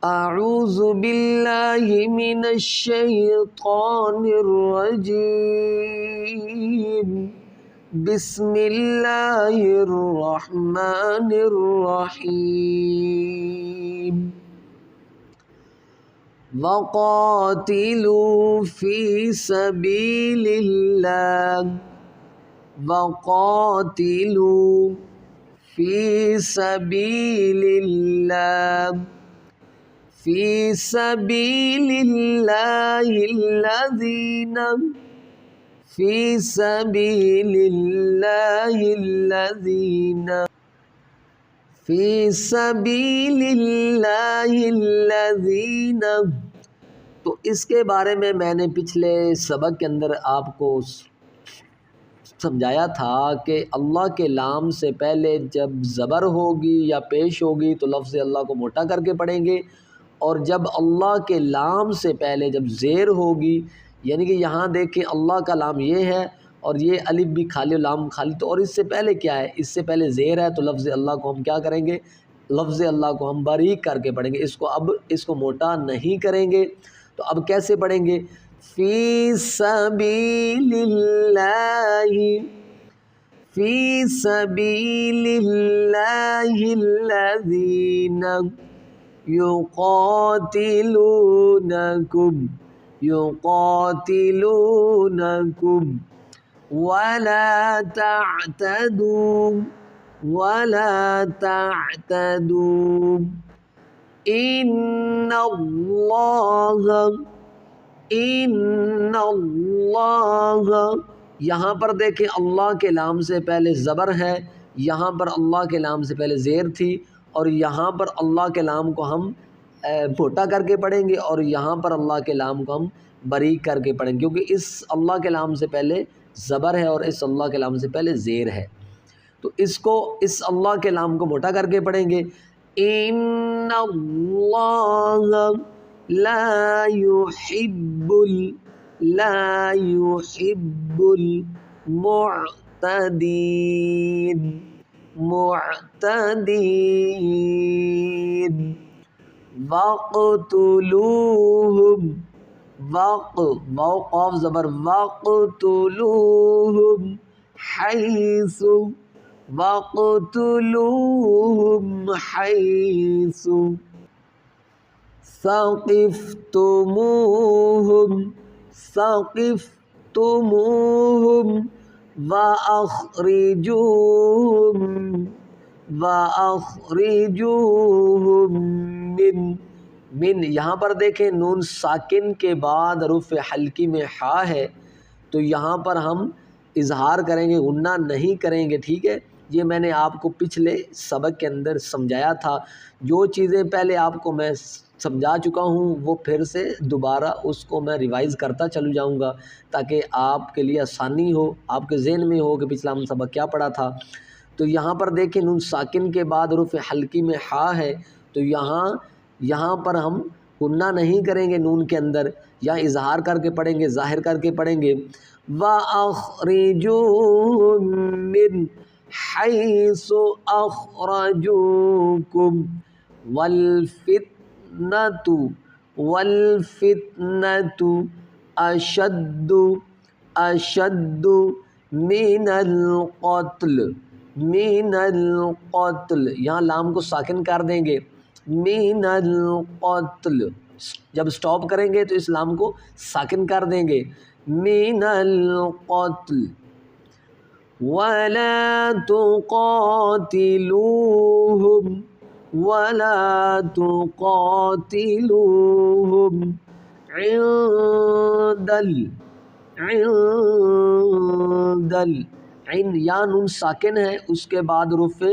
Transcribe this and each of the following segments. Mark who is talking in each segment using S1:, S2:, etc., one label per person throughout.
S1: اعوذ باللہ من الشیطان الرجیم بسم اللہ الرحمن الرحیم وقاتلوا فی سبیل اللہ وقاتلوا فی سبیل اللہ فی سبیل اللہ الذین فی سبیل اللہ الذین فی سبیل اللہ الذین۔ تو اس کے بارے میں نے پچھلے سبق کے اندر آپ کو سمجھایا تھا کہ اللہ کے لام سے پہلے جب زبر ہوگی یا پیش ہوگی تو لفظ اللہ کو موٹا کر کے پڑھیں گے، اور جب اللہ کے لام سے پہلے جب زیر ہوگی، یعنی کہ یہاں دیکھیں اللہ کا لام یہ ہے اور یہ الف بھی خالی لام خالی، تو اور اس سے پہلے کیا ہے؟ اس سے پہلے زیر ہے، تو لفظ اللہ کو ہم کیا کریں گے؟ لفظ اللہ کو ہم باریک کر کے پڑھیں گے، اس کو موٹا نہیں کریں گے۔ تو اب کیسے پڑھیں گے؟ فی سبیل اللہ فی سبیل اللہ الذین یقاتلونکم ولا تعتدوا ان اللہ یہاں پر دیکھیں اللہ کے لام سے پہلے زبر ہے، یہاں پر اللہ کے لام سے پہلے زیر تھی، اور یہاں پر اللہ کے لام کو ہم موٹا کر کے پڑھیں گے، اور یہاں پر اللہ کے لام کو ہم باریک کر کے پڑھیں گے، کیونکہ اس اللہ کے لام سے پہلے زبر ہے اور اس اللہ کے لام سے پہلے زیر ہے۔ تو اس اللہ کے لام کو موٹا کر کے پڑھیں گے، ان اللہ لا يحب المعتدين وقتلوهم وقف زبر وقتلوهم حيث ثقفتموهم وأخرجوهم من یہاں پر دیکھیں نون ساکن کے بعد حروف حلقی میں حا ہے، تو یہاں پر ہم اظہار کریں گے، غنہ نہیں کریں گے، ٹھیک ہے؟ یہ میں نے آپ کو پچھلے سبق کے اندر سمجھایا تھا۔ جو چیزیں پہلے آپ کو میں سمجھا چکا ہوں وہ پھر سے دوبارہ اس کو میں ریوائز کرتا چلوں جاؤں گا، تاکہ آپ کے لیے آسانی ہو، آپ کے ذہن میں ہو کہ پچھلا ہم سبق کیا پڑھا تھا۔ تو یہاں پر دیکھیں نون ساکن کے بعد حروف حلقی میں حا ہے، تو یہاں پر ہم غنہ نہیں کریں گے نون کے اندر، یا اظہار کر کے پڑھیں گے، ظاہر کر کے پڑھیں گے۔ وَأَخْرِجُوهُم مِّنْ حَيْثُ أَخْرَجُوكُمْ وَالْفِتْنَةُ أَشَدُّ مِنَ الْقَتْلِ یہاں لام کو ساکن کر دیں گے، مِنَ الْقَتْلِ جب سٹاپ کریں گے تو اس لام کو ساکن کر دیں گے، مِنَ الْقَتْلِ وَلَا تُقَاتِلُوهُمْ عند یا نون ساکن ہے، اس کے بعد حروف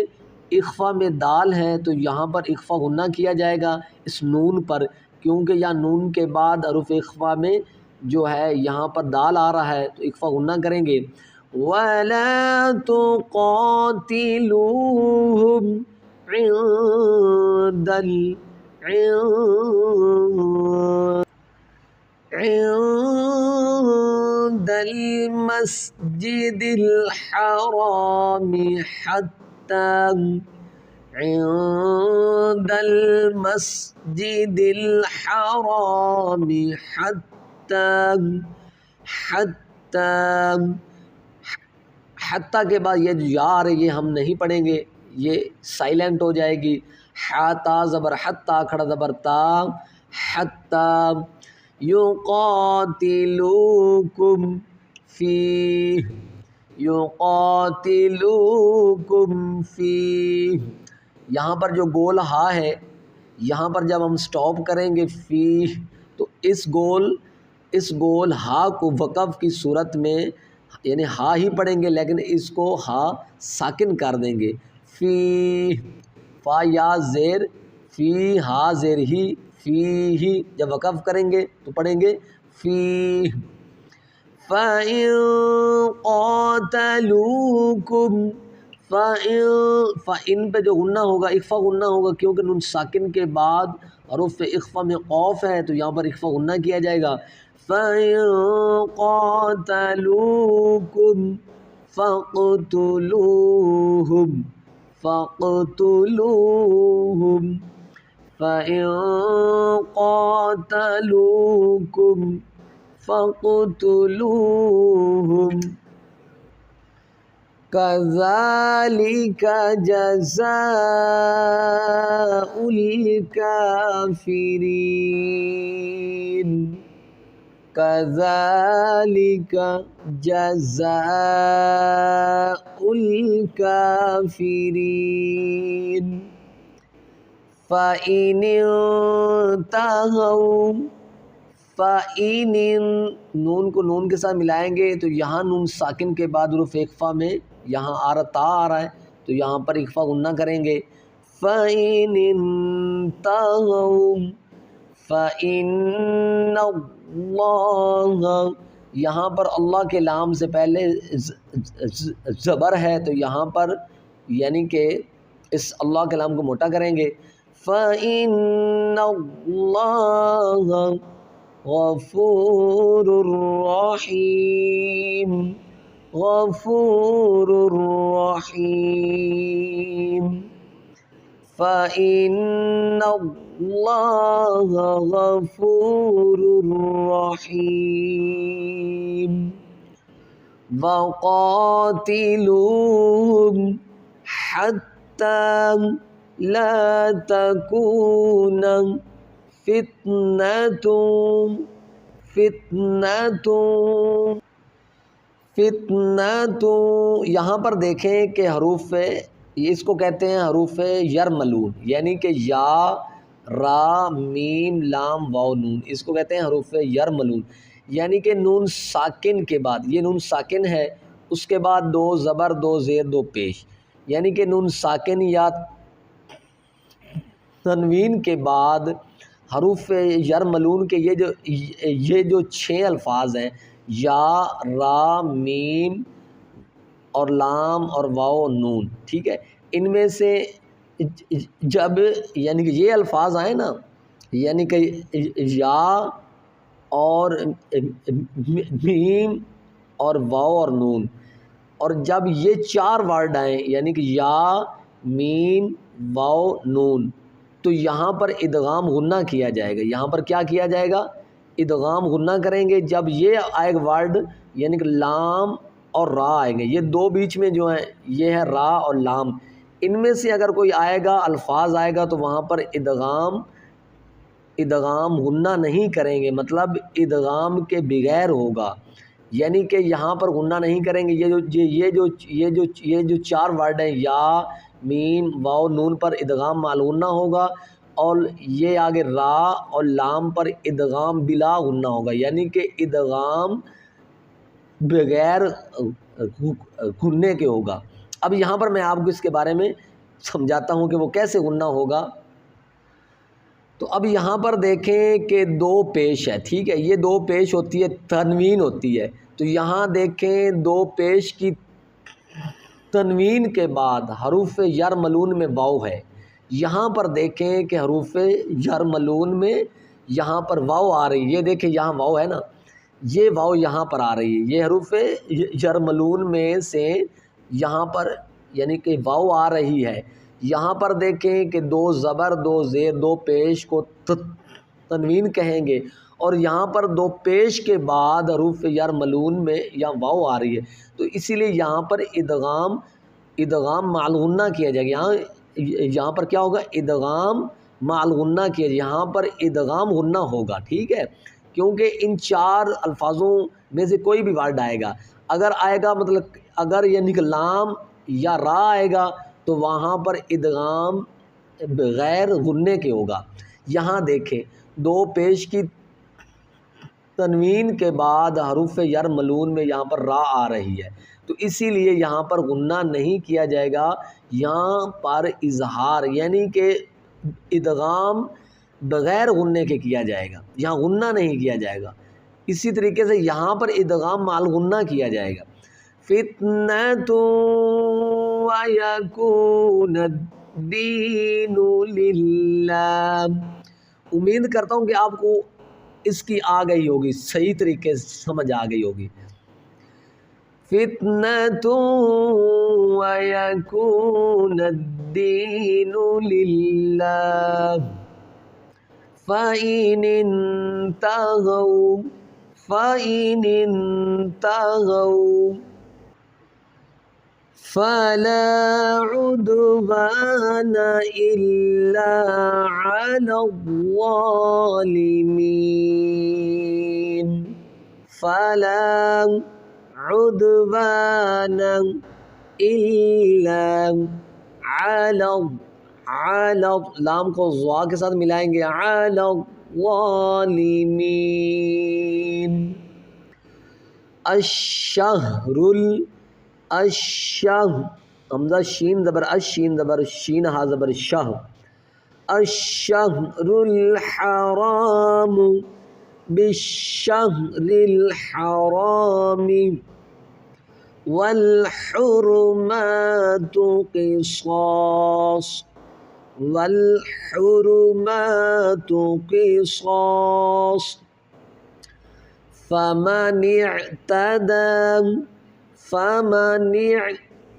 S1: اخفا میں دال ہے، تو یہاں پر اخفا غنہ کیا جائے گا اس نون پر، کیونکہ یا نون کے بعد حروف اخفا میں جو ہے یہاں پر دال آ رہا ہے، تو اخفا غنہ کریں گے۔ وَلَا تُقَاتِلُوهُمْ عند المسجد الحرام عند المسجد الحرام حتی کے بعد یہ جو یا آ رہی ہے ہم نہیں پڑھیں گے، یہ سائلنٹ ہو جائے گی. حتا زبر حتی کھڑا زبر تا حتی یقاتلوکم فیہ یقاتلوکم فیہ. یہاں پر جو گول ہا ہے، یہاں پر جب ہم سٹاپ کریں گے فیہ تو اس گول ہا کو وقف کی صورت میں یعنی ہا ہی پڑھیں گے لیکن اس کو ہا ساکن کر دیں گے. فی فا یا زیر فی ہا زیر ہی فی ہی جب وقف کریں گے تو پڑھیں گے فی. فَإِن قَاتَلُوكُمْ فَإِن پہ جو غنہ ہوگا اخفا غنہ ہوگا کیونکہ نون ساکن کے بعد حروف اخفا میں قوف ہے تو یہاں پر اخفا غنہ کیا جائے گا. فَإِن قَاتَلُوكُمْ فَاقْتُلُوهُمْ فَإِن قَاتَلُوكُمْ فَاقْتُلُوهُمْ كَذَلِكَ جَزَاءُ الْكَافِرِينَ كَذَلِكَ جَزَاءُ الْكَافِرِينَ فَإِنِ انتهوا فَإِنِ نون کو نون کے ساتھ ملائیں گے تو یہاں نون ساکن کے بعد حروف اخفا میں یہاں تا آ رہا ہے تو یہاں پر اخفا غنہ کریں گے. فَإِنِ انتهوا فَإِنَّ اللَّهَ یہاں پر اللہ کے لام سے پہلے زبر ہے تو یہاں پر یعنی کہ اس اللہ کے لام کو موٹا کریں گے. فَإِنَّ اللَّهَ غَفُورٌ رَحِيمٌ غَفُورٌ رَحِيمٌ فَإِنَّ اللَّهَ غَفُورٌ رَحِيمٌ وَقَاتِلُوهُمْ حَتَّى لَا تَكُونَ فِتْنَةٌ یہاں پر دیکھیں کہ حروف اس کو کہتے ہیں حروف یرملون یعنی کہ یا را میم لام واو نون اس کو کہتے ہیں حروف یرملون یعنی کہ نون ساکن کے بعد یہ نون ساکن ہے اس کے بعد دو زبر دو زیر دو پیش یعنی کہ نون ساکن یا تنوین کے بعد حروف یرملون کے یہ جو 6 الفاظ ہیں یا را میم اور لام اور واو نون ٹھیک ہے ان میں سے جب یعنی کہ یہ الفاظ آئے نا یعنی کہ یا اور میم اور واو اور نون اور جب یہ 4 ورڈ آئیں یعنی کہ یا میم واو نون تو یہاں پر ادغام غنہ کیا جائے گا. یہاں پر کیا کیا جائے گا ادغام غنہ کریں گے جب یہ آئے گا ورڈ یعنی کہ لام اور را آئیں گے یہ دو بیچ میں جو ہیں یہ ہے را اور لام ان میں سے اگر کوئی آئے گا الفاظ آئے گا تو وہاں پر ادغام غنہ نہیں کریں گے مطلب ادغام کے بغیر ہوگا یعنی کہ یہاں پر غنہ نہیں کریں گے یہ جو 4 ورڈ ہیں یا میم واو نون پر ادغام مال غنہ ہوگا اور یہ آگے را اور لام پر ادغام بلا غنہ ہوگا یعنی کہ ادغام بغیر غننے کے ہوگا. اب یہاں پر میں آپ کو اس کے بارے میں سمجھاتا ہوں کہ وہ کیسے غنہ ہوگا. تو اب یہاں پر دیکھیں کہ 2 پیش ہے ٹھیک ہے یہ 2 پیش ہوتی ہے تنوین ہوتی ہے تو یہاں دیکھیں 2 پیش کی تنوین کے بعد حروف یرملون میں واو ہے یہاں پر دیکھیں کہ حروف یرملون میں یہاں پر واو آ رہی ہے یہ دیکھیں یہاں واو ہے نا یہ واو یہاں پر آ رہی ہے یہ حروف یرملون میں سے یہاں پر یعنی کہ واو آ رہی ہے یہاں پر دیکھیں کہ دو زبر دو زیر دو پیش کو تنوین کہیں گے، اور یہاں پر دو پیش کے بعد حروف یر ملون میں یا واو آ رہی ہے، تو اسی لیے یہاں پر ادغام مع الغنہ کیا جائے گا۔ یہاں پر کیا ہوگا؟ ادغام مع الغنہ کیا جائے، یہاں پر ادغام غنہ ہوگا، ٹھیک ہے، کیونکہ ان چار الفاظوں میں سے کوئی بھی ورڈ آئے گا، اگر آئے گا مطلب اگر یعنی کہ لام یا را آئے گا تو وہاں پر ادغام بغیر غنے کے ہوگا۔ یہاں دیکھیں دو پیش کی تنوین کے بعد حروف یر ملون میں یہاں پر را آ رہی ہے، تو اسی لیے یہاں پر غنہ نہیں کیا جائے گا، یہاں پر اظہار یعنی کہ ادغام بغیر غنے کے کیا جائے گا، یہاں غنہ نہیں کیا جائے گا۔ اسی طریقے سے یہاں پر ادغام مع الغنہ کیا جائے گا۔ فتنۃ ویکون الدین للہ۔ امید کرتا ہوں کہ آپ کو اس کی آ گئی ہوگی، صحیح طریقے سے سمجھ آ گئی ہوگی۔ فتنۃ ویکون الدین للہ فإن انتہوا فلا عدوان إلا على الظالمين فلا عدوان إلا على لام کو ضا کے ساتھ ملائیں گے، على الظالمين۔ الشہر حمزہ شین زبر شین زبر شین ہا زبر شہ، الشہر الحرام بالشہر الحرام والحرمات قصاص فمن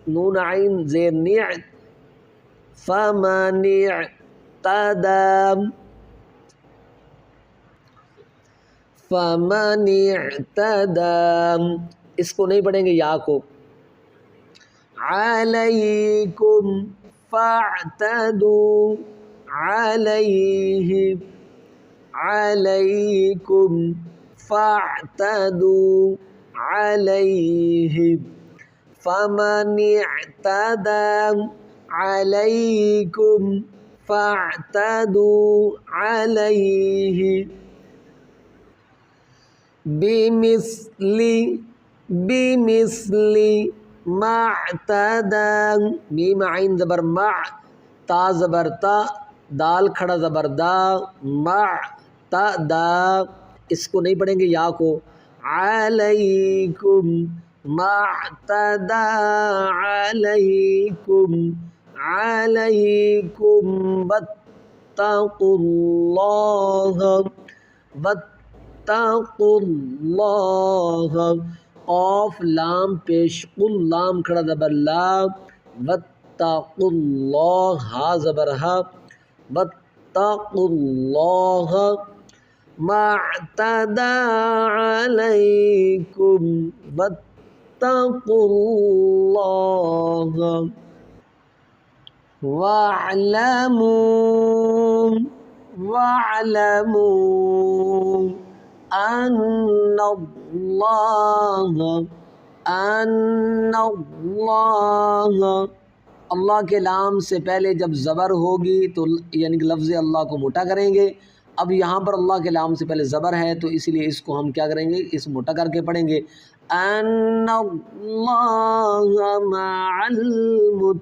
S1: نون عین زیر نع فمن اعتدى اس کو نہیں پڑھیں گے یا کو، علیکم فاعتدوا علیکم فاعتدوا علیہ فمن اعتدى علیکم فاعتدوا علیہ بمثل ما اعتدى میم عین زبر مع تا زبر تا دال کھڑا زبر دا معتدى اس کو نہیں پڑھیں گے یا کو، علیکم ما اعتدى علیکم واتقوا اللہ قاف لام پیش قل لام کھڑا زبر لا واتقوا اللہ ہا زبر ہا واتقوا اللہ ما اعتدى علیکم واتقوا اللہ واعلموا ان اللہ کے لام سے پہلے جب زبر ہوگی تو یعنی کہ لفظ اللہ کو موٹا کریں گے۔ اب یہاں پر اللہ کے لام سے پہلے زبر ہے تو اسی لیے اس کو ہم کیا کریں گے، اس موٹا کر کے پڑھیں گے، ان اللہ مع المتقین۔